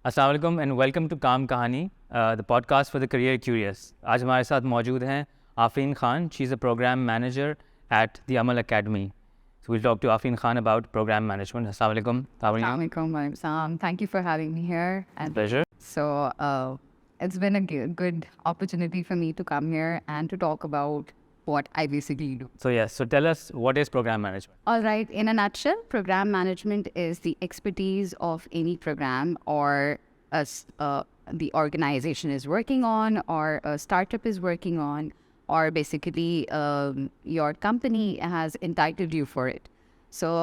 अस्सलाम वालेकुम and welcome to Kaam Kahani, the podcast for the career curious. आज हमारे साथ मौजूद हैं Afreen Khan. She's a program manager at the Amal Academy. So we'll talk to Afreen Khan about program management. Assalamu alaikum. How are you? Assalamualaikum, Sam. Thank you for having me here. And Pleasure. so it's been a good opportunity for me to come here and to talk about what I basically do. So tell us, what is program management? All right. In a nutshell, program management is the expertise of any program or the organization is working on, or a startup is working on, or basically your company has entitled you for it. So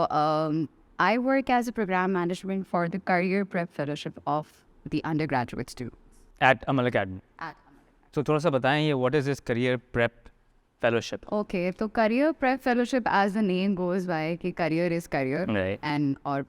I work as a program management for the career prep fellowship of the undergraduate students. At Amal Academy. So थोड़ा सा बताएं ये what is this career prep fellowship? Okay, so career prep fellowship, as the name goes by, कि career is career, Right. and or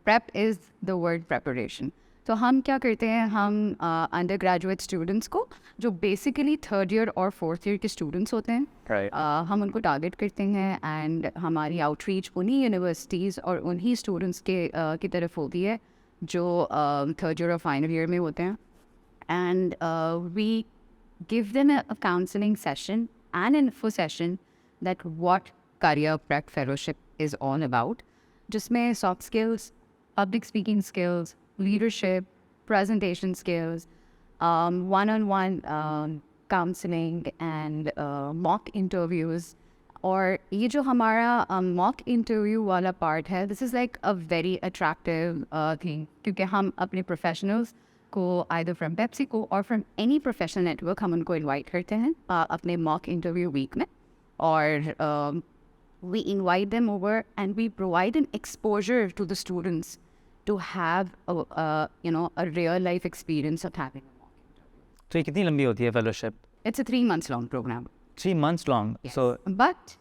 prep is the word preparation. तो हम क्या करते हैं, हम undergraduate students को जो basically third year और fourth year के students होते हैं, Right. हम उनको target करते हैं, and हमारी outreach उन्हीं universities और उन्हीं students की तरफ होती है जो third year और final year में होते हैं, and we give them a counseling session and info session that what career prep fellowship is all about, जिसमें soft skills, public speaking skills, leadership, presentation skills, one-on-one counseling and mock interviews. और ये जो हमारा mock interview वाला part है, this is like a very attractive thing, क्योंकि हम अपने professionals को either from PepsiCo or from any professional network हम उनको invite करते हैं अपने mock interview week में, और we invite them over and we provide an exposure to the students to have a real life experience of having a mock interview. तो ये कितनी लंबी होती है fellowship? It's a 3 months long program. 3 months long. Yes. So But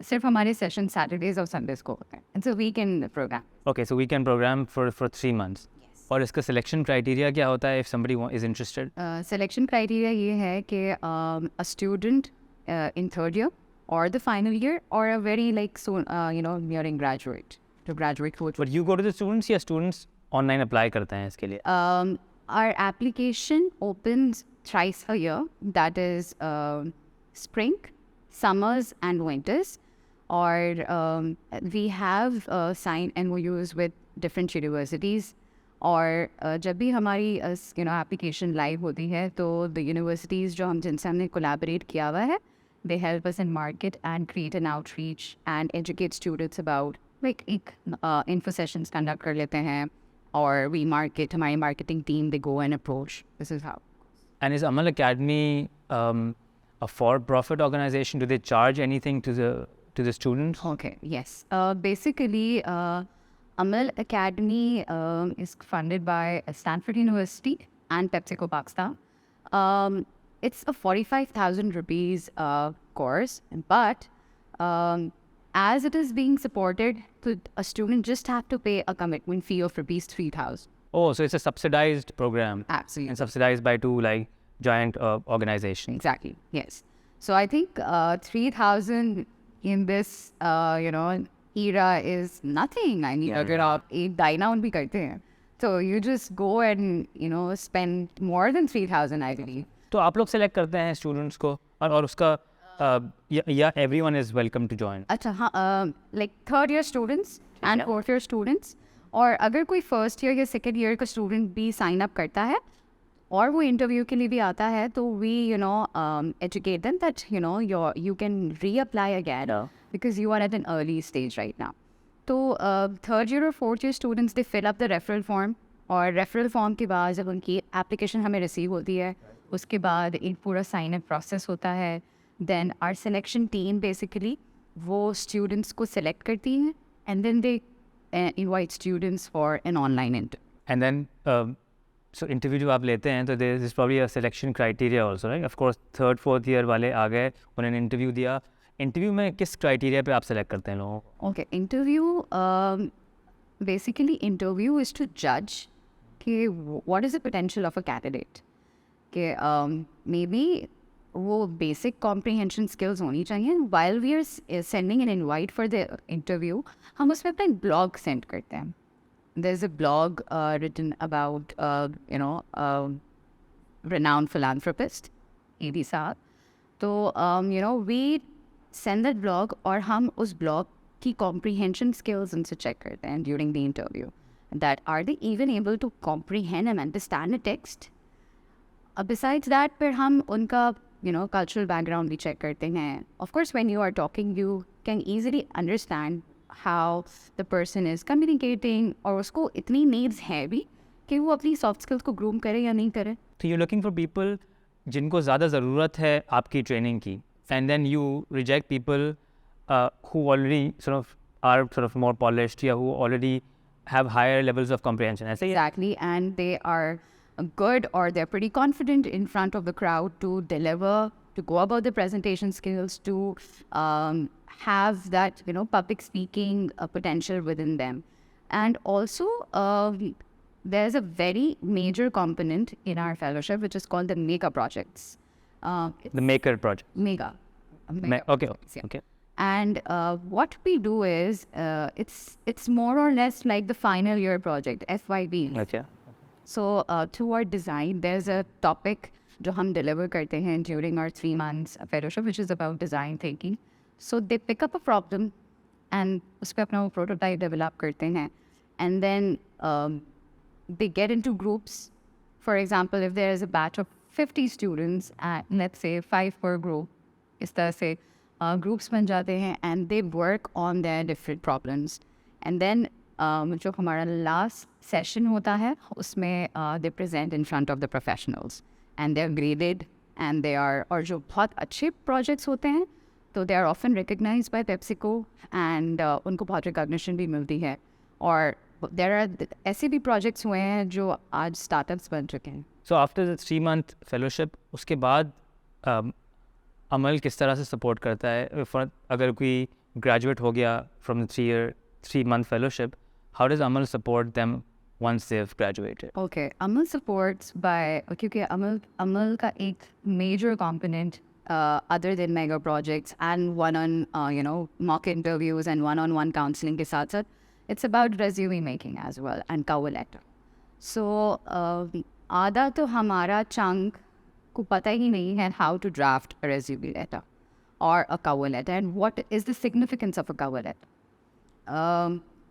सिर्फ हमारे session Saturdays और Sundays को होते हैं. It's a weekend program. okay, so weekend program for 3 months. Yes. और इसका selection criteria क्या होता है if somebody is interested? Selection criteria ये है कि a student in third year or the final year or a very like soon nearing graduate to graduate coach. But you go to the students या students online apply करते हैं इसके लिए? Our application opens thrice a year, that is spring, summers and winters, or we have signed MOUs with different universities, और जब भी हमारी application live होती है तो the universities जो जिनसे हमने collaborate किया हुआ है, they help us in market and create an outreach and educate students about like info sessions conduct कर लेते हैं, or we market, हमारी marketing team, they go and approach. This is how. And is Amal Academy a for-profit organization? Do they charge anything to the students? Okay, yes. Basically, Amal Academy is funded by Stanford University and PepsiCo Pakistan. It's a 45,000 rupees course, but as it is being supported, a student just have to pay a commitment fee of rupees 3,000. Oh, so it's a subsidized program. Absolutely. And subsidized by two like giant organizations. Exactly, yes. So I think 3,000 in this, era is nothing. I mean, अगर आप एक dine out भी करते हैं, so you just go and, spend more than 3,000, I believe. तो आप लोग select करते हैं students को और उसका yeah, everyone is welcome to join. अच्छा हाँ, like third year students and fourth year students, और अगर कोई first year या second year का student भी sign up करता है और वो interview के लिए भी आता है, तो we educate them that you can reapply again because you are at an early stage right now. तो third year or fourth year students, they fill up the referral form, और referral form के बाद जब उनकी application हमें receive होती है, उसके बाद एक पूरा sign up process होता है. Then our selection team basically वो students को select करती हैं, and then they invite students for an online interview. And then so interview जो आप लेते हैं तो there is probably a selection criteria also, right? Of course third fourth year वाले आ गए, उन्होंने interview दिया. Interview में किस criteria पे आप select करते हैं लोगों को? Okay, interview basically interview is to judge कि what is the potential of a candidate. कि maybe वो basic comprehension skills होनी चाहिए. While we are sending an invite for the interview, हम उसमें अपना blog send करते हैं. there's a blog written about, renowned philanthropist, A.D. Saab. So, we send that blog और हम उस blog की comprehension skills उनसे check करते हैं during the interview. That are they even able to comprehend and understand a text? Besides that, फिर हम उनका cultural background भी check करते हैं. Of course, when you are talking, you can easily understand how the person is communicating और उसको इतनी needs है भी कि वो अपनी soft skills को groom करे या नहीं करे. So you're looking for people जिनको ज़्यादा ज़रूरत है आपकी training की, and then you reject people who already are more polished या who already have higher levels of comprehension. ऐसे ही है? Exactly, and they are good or they're pretty confident in front of the crowd to deliver, to go about the presentation skills, to have that public speaking potential within them. And also there's a very major component in our fellowship which is called the mega projects. The maker project. Mega Okay. projects, yeah. Okay. And what we do is it's more or less like the final year project, FYB. Okay. So toward design, there's a topic जो हम deliver करते हैं during our 3 months fellowship, which is about design thinking. So they pick up a problem and उस पे अपना prototype develop करते हैं, and then they get into groups. For example, if there is a batch of 50 students, let's say 5 per group, इस तरह से groups बन जाते हैं, and they work on their different problems. And then जो हमारा last session होता है उसमें they present in front of the professionals and they're graded, and they are, और जो बहुत अच्छे projects होते हैं तो they are often recognized by PepsiCo, and उनको बहुत recognition भी मिलती है. और there are ऐसे भी projects हुए हैं जो आज startups बन चुके हैं. So after the 3-month fellowship, उसके बाद अमल किस तरह से support करता है? अगर कोई graduate हो गया from the 3-month fellowship, how does Amal support them once they've graduated? Okay, Amal supports by, क्योंकि Amal का एक major component other than mega projects and one-on mock interviews and one-on-one counseling के साथ साथ, it's about resume making as well and cover letter. So आधा तो हमारा chunk को पता ही नहीं है how to draft a resume letter or a cover letter and what is the significance of a cover letter.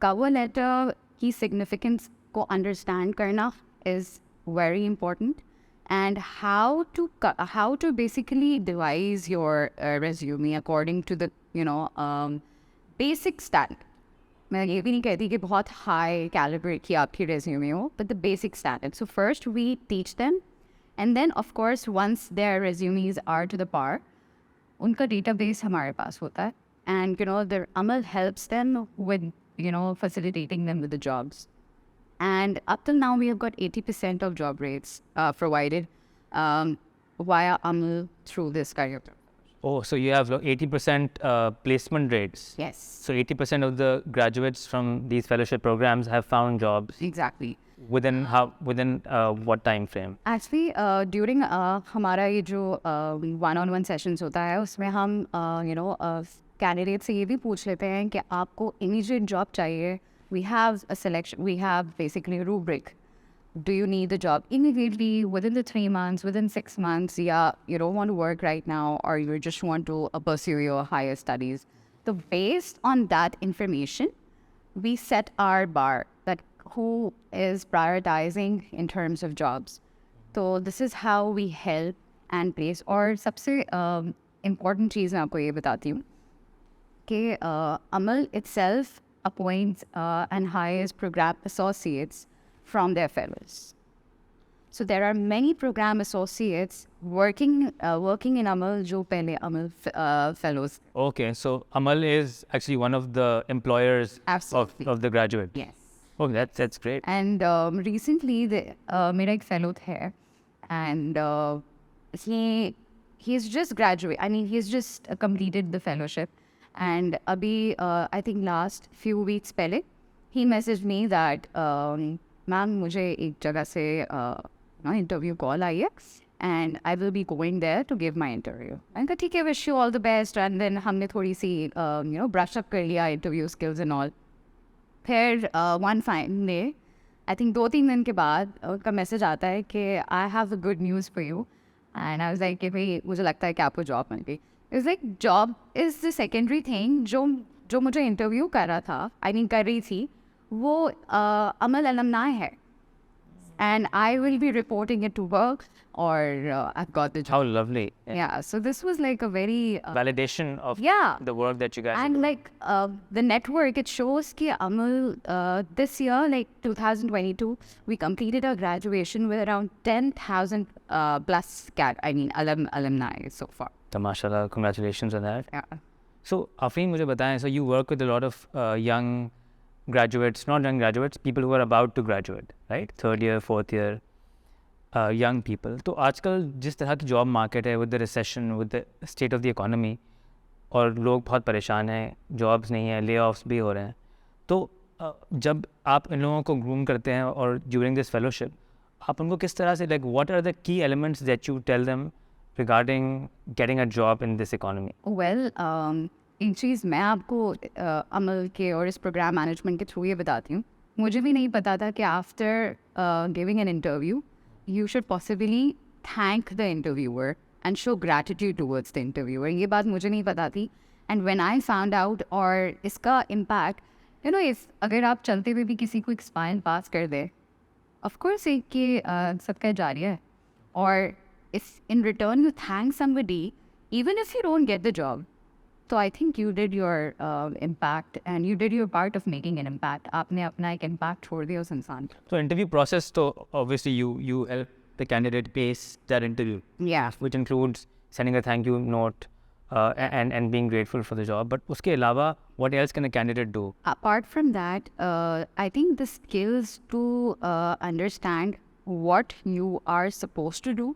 Cover letter की significance को understand करना is very important, and how to basically devise your resume according to the basic standard. मैं ये भी नहीं कहती कि बहुत high caliber की आपकी resume हो, but the basic standard. So first we teach them, and then of course once their resumes are to the par, उनका database हमारे पास होता है, and their Amal helps them with facilitating them with the jobs. And up till now we have got 80% of job rates provided via Amal through this career. Oh, so you have 80% placement rates. Yes. So 80% of the graduates from these fellowship programs have found jobs. Exactly. Within what time frame? Actually, during हमारा ये जो one-on-one sessions होता है उसमें हम candidates से ये भी पूछ लेते हैं कि आपको immediate job चाहिए. We have a selection. We have basically a rubric. Do you need the job immediately, within the 3 months, within 6 months? Yeah, you don't want to work right now, or you just want to pursue your higher studies. So based on that information, we set our bar that who is prioritizing in terms of jobs. So this is how we help and place. और सबसे important चीज़ मैं आपको ये बताती हूँ कि Amal itself appoints and hires program associates from their fellows. So there are many program associates working in Amal जो पहले Amal fellows. Okay, so Amal is actually one of the employers of the graduate. Yes. Oh, that's great. And recently मेरा एक fellow थे, and he's just graduated. I mean, he's just completed the fellowship. And abhi, I think last few weeks पहले, he messaged me that ma'am मुझे एक जगह से interview call आई है, and I will be going there to give my interview. मैंने कहा ठीक है, wish you all the best. And then हमने थोड़ी सी brush up कर लिया interview skills and all. फिर one fine day I think 2-3 दिन के बाद उनका मैसेज आता है कि I have a good news for you and I was like कि भाई मुझे लगता है कि आपको जॉब मिल गई. It's like job is the secondary thing. जो मुझे इंटरव्यू कर रहा था, आई मीन कर रही थी, वो अमल अलमनाई है. And I will be reporting it to work, or I've got the job. How lovely. Yeah, so this was like a very Validation of yeah, the work that you guys and do. like the network, it shows ki Amal this year, like 2022, we completed our graduation with around 10,000 plus alumni so far. Mashallah, congratulations on that. Yeah. So Afreen, मुझे बताएं, so you work with a lot of young graduates, not young graduates, people who are about to graduate, right? Third year, fourth year, young people. तो आजकल जिस तरह की job market है, with the recession, with the state of the economy, और लोग बहुत परेशान हैं, जॉब्स नहीं है, layoffs भी हो रहे हैं. तो जब आप इन लोगों को ग्रूम करते हैं और during this fellowship, आप उनको किस तरह से, like what are the key elements that you tell them regarding getting a job in this economy? Well, एक चीज़ मैं आपको अमल के और इस प्रोग्राम मैनेजमेंट के थ्रू ये बताती हूँ. मुझे भी नहीं पता था कि after giving an interview you should possibly thank the interviewer and show gratitude towards the interviewer. ये बात मुझे नहीं पता थी. And when I found out, और इसका इम्पैक्ट यू नो, इस अगर आप चलते हुए भी किसी को एक स्पाइन पास कर दे, ऑफकोर्स एक कि सबका जारी है, और इस in return you thank somebody even if you don't get the job. So I think you did your impact, and you did your part of making an impact. आपने अपना एक impact छोड़ दिया उस इंसान पे. So interview process, so obviously you help the candidate pace that interview. Yeah. Which includes sending a thank you note and being grateful for the job. But उसके अलावा what else can a candidate do? Apart from that, I think the skills to understand what you are supposed to do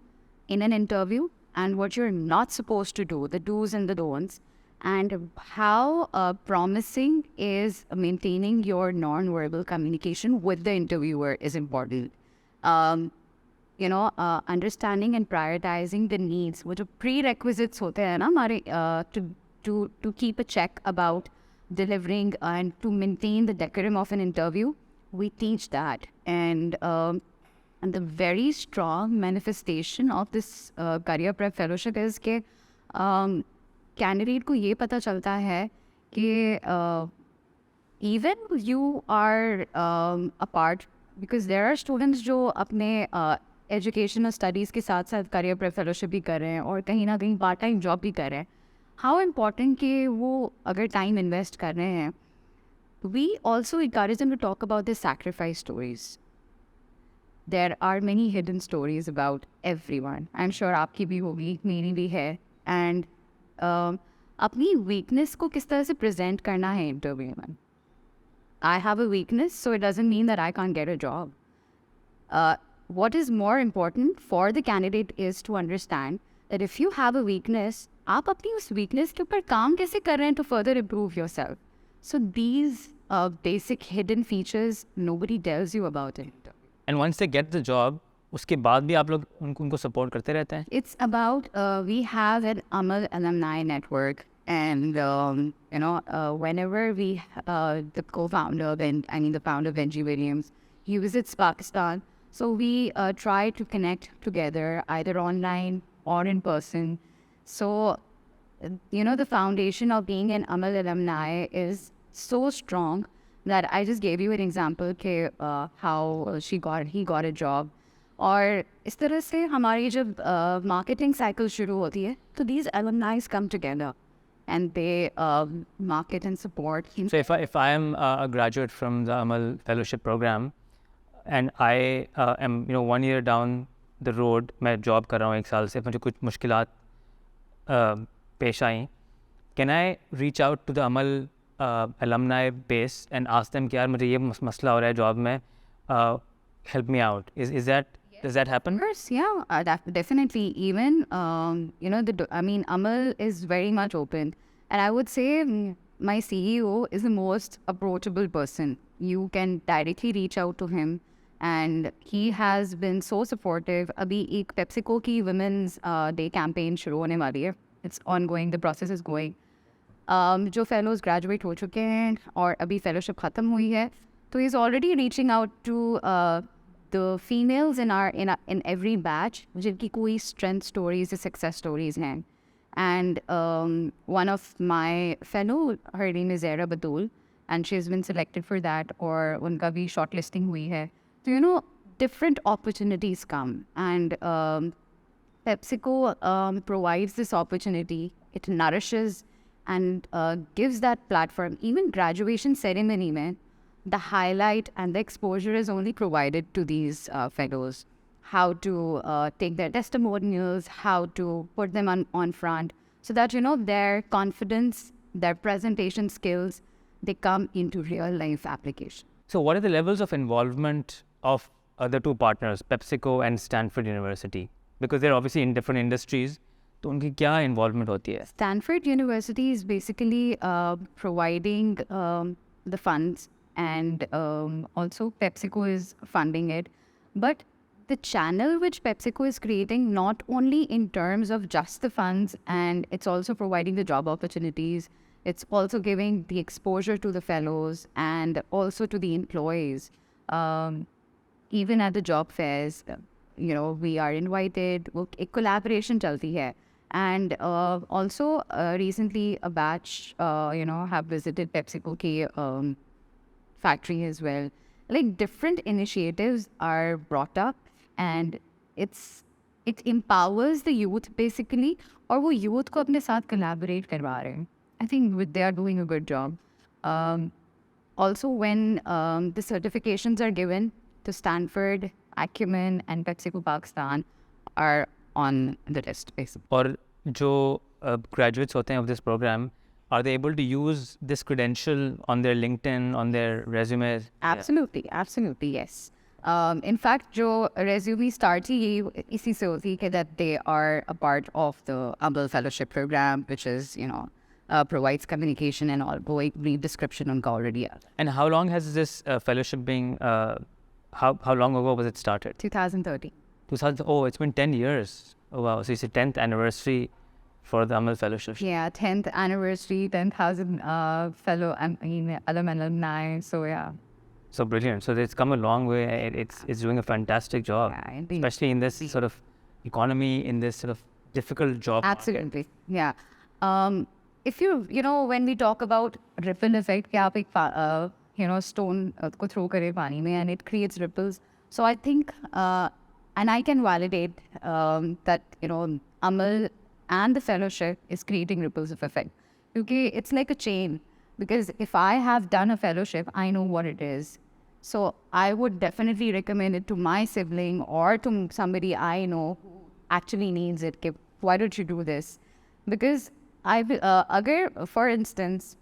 in an interview and what you're not supposed to do, the do's and the don'ts. And how promising is maintaining your non-verbal communication with the interviewer is important. Understanding and prioritizing the needs, which are prerequisites होते हैं ना हमारे to keep a check about delivering and to maintain the decorum of an interview. We teach that, and the very strong manifestation of this career prep fellowship is कि candidate को ये पता चलता है कि even you are a part, because there are students जो अपने education और स्टडीज़ के साथ साथ करियर प्रेप फेलोशिप भी कर रहे हैं और कहीं ना कहीं पार्ट टाइम जॉब भी कर रहे हैं. हाउ इम्पॉर्टेंट कि वो अगर टाइम इन्वेस्ट कर रहे हैं, we also encourage them to talk about their sacrifice stories. There are many hidden stories about everyone. I'm sure आपकी भी होगी, मेरी भी है. एंड अपनी वीकनेस को किस तरह से प्रेजेंट करना है इंटरव्यू में. I have a weakness, so it doesn't mean that I can't get a job. what is more important for the candidate is to understand that if you have a weakness, आप अपनी उस weakness के ऊपर काम कैसे कर रहे हैं to further improve yourself. So these basic hidden features nobody tells you about it. And once they get the job, उसके बाद भी आप लोग उनको सपोर्ट करते रहते हैं? It's about we have an Amal alumni network, and whenever we the co-founder the founder Benji Williams, he visits Pakistan, so we try to connect together either online or in person. So the foundation of being an Amal alumni is so strong that I just gave you an example how he got a job. और इस तरह से हमारी जब marketing cycle शुरू होती है, तो these alumni come together and they market and support. So if I am a graduate from the Amal Fellowship program and I am 1 year down the road, मैं जॉब कर रहा हूँ 1 साल से, मुझे कुछ मुश्किलात पेश आई, can I reach out to the Amal alumni base and ask them कि यार मुझे ये मसला हो रहा है जॉब में, help me out? Does that happen? Of course, yeah, definitely. Even Amal is very much open, and I would say my CEO is the most approachable person. You can directly reach out to him, and he has been so supportive. अभी एक PepsiCo की Women's Day campaign शुरू होने वाली है. It's ongoing. The process is going. जो fellows graduate हो चुके हैं और अभी fellowship ख़त्म हुई है, So he's already reaching out to the females in every batch, जिनकी कोई strength stories या success stories हैं. And one of my fellow, her name is Zara Batul, and she's been selected for that, or उनका भी shortlisting हुई है. So different opportunities come, and PepsiCo provides this opportunity. It nourishes and gives that platform. Even graduation ceremony mein, the highlight and the exposure is only provided to these fellows. How to take their testimonials, how to put them on front, so that, their confidence, their presentation skills, they come into real life application. So what are the levels of involvement of the two partners, PepsiCo and Stanford University? Because they're obviously in different industries. तो उनकी क्या involvement होती है? Stanford University is basically providing the funds, and also PepsiCo is funding it. But the channel which PepsiCo is creating, not only in terms of just the funds, and it's also providing the job opportunities, it's also giving the exposure to the fellows and also to the employees. Even at the job fairs, we are invited. A collaboration chalti hai. And also recently a batch, have visited PepsiCo ki factory as well. Like different initiatives are brought up, and it empowers the youth basically, और वो youth को अपने साथ collaborate करवा रहे हैं. I think they are doing a good job. Also, when the certifications are given to Stanford, Acumen, and PepsiCo Pakistan are on the list, basically. और जो graduates होते हैं of this program, are they able to use this credential on their LinkedIn, on their resumes? Absolutely, absolutely, yes. In fact, जो resume start ही इसी से होती है that they are a part of the Amal Fellowship program, which is, provides communication and all. वो एक brief description उनका already है. And how long has this fellowship been? How long ago was it started? 2013. Oh, it's been 10 years. Oh, wow. So it's the 10th anniversary for the Amal Fellowship. Yeah, 10th anniversary, 10,000 alumni. So, yeah. So brilliant. So it's come a long way. It's doing a fantastic job. Yeah, indeed. Especially in this sort of economy, in this sort of difficult job Absolutely. Market. Yeah. If when we talk about ripple effect, कि आप एक stone को throw करे पानी में and it creates ripples. So I think, and I can validate that, Amal and the fellowship is creating ripples of effect. Because it's like a chain. Because if I have done a fellowship, I know what it is. So I would definitely recommend it to my sibling or to somebody I know who actually needs it. Why don't you do this? Because for instance,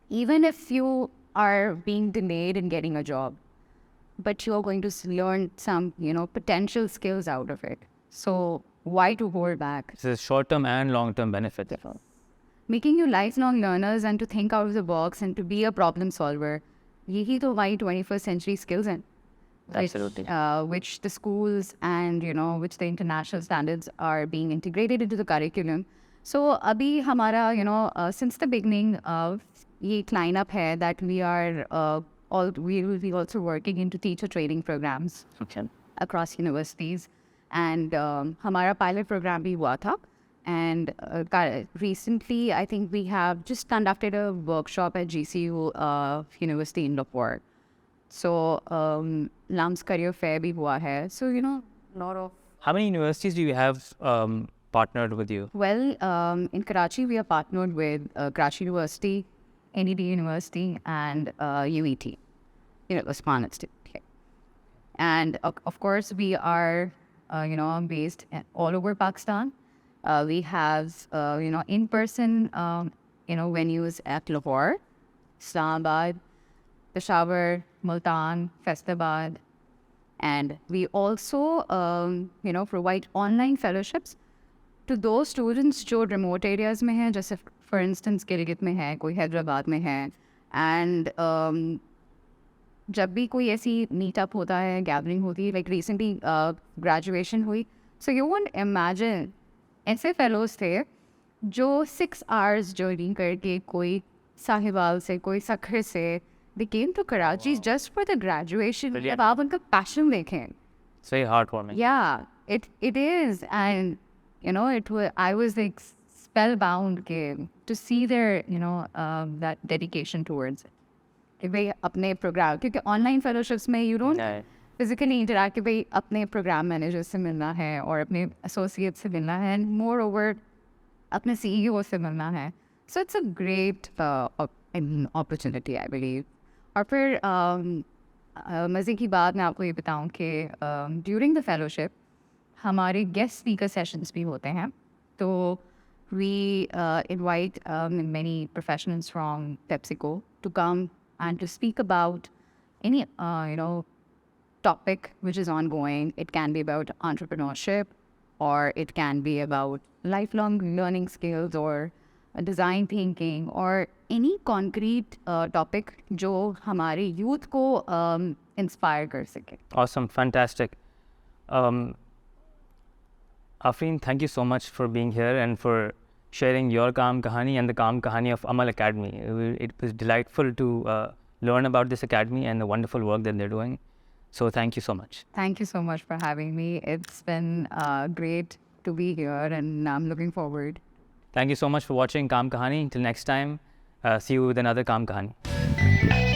even if you are being delayed in getting a job, but you're going to learn some, potential skills out of it. So why to hold back? It's a short-term and long-term benefit. Making you lifelong learners and to think out of the box and to be a problem solver. यही तो हमारी 21st century skills हैं. Absolutely. Which the schools and, which the international standards are being integrated into the curriculum. So अभी हमारा, since the beginning of ये lineup है that we will be also working into teacher training programs across universities. And हमारा pilot program भी हुआ था. And recently, I think we have just conducted a workshop at GCU University in Lahore. So, LAMS Career Fair bhi hua hai. So, lot of... How many universities do you have partnered with you? Well, in Karachi, we are partnered with Karachi University, NED University, and UET, Osman Institute. And of course, we are, based all over Pakistan. We have, in-person, venues at Lahore, Islamabad, Peshawar, Multan, Faistabad. And we also, provide online fellowships to those students जो remote areas में हैं, जैसे for instance Gilgit में है, कोई हैदराबाद में है. And जब भी कोई ऐसी meetup होता है, gathering होती है, like recently graduation हुई. So you won't imagine ऐसे फेलोज थे जो 6 hours जर्नी करके कोई साहिवाल से, कोई सखर से, they came to Karachi just for the graduation. Brilliant. अब आप उनका passion देखें. It's very heartwarming. Yeah, it is, and I was like spellbound to see their that dedication towards it. कि भाई अपने program, क्योंकि online fellowships में you don't Yeah. physically interact कि भाई अपने program manager से मिलना है और अपने associate से मिलना है, and moreover अपने CEO से मिलना है. So it's a great opportunity, I believe. और फिर मज़े की बात मैं आपको ये बताऊँ कि ड्यूरिंग द फेलोशिप हमारे गेस्ट स्पीकर सेशंस भी होते हैं. तो we invite many professionals from PepsiCo to come and to speak about any topic which is ongoing. It can be about entrepreneurship, or it can be about lifelong learning skills, or design thinking, or any concrete topic जो हमारे youth को inspire कर सके. Awesome, fantastic. Afreen, thank you so much for being here and for sharing your Kaam Kahani and the Kaam Kahani of Amal Academy. It was delightful to learn about this academy and the wonderful work that they're doing. So thank you so much. Thank you so much for having me. It's been great to be here, and I'm looking forward. Thank you so much for watching Kaam Kahani. Till next time, see you with another Kaam Kahani.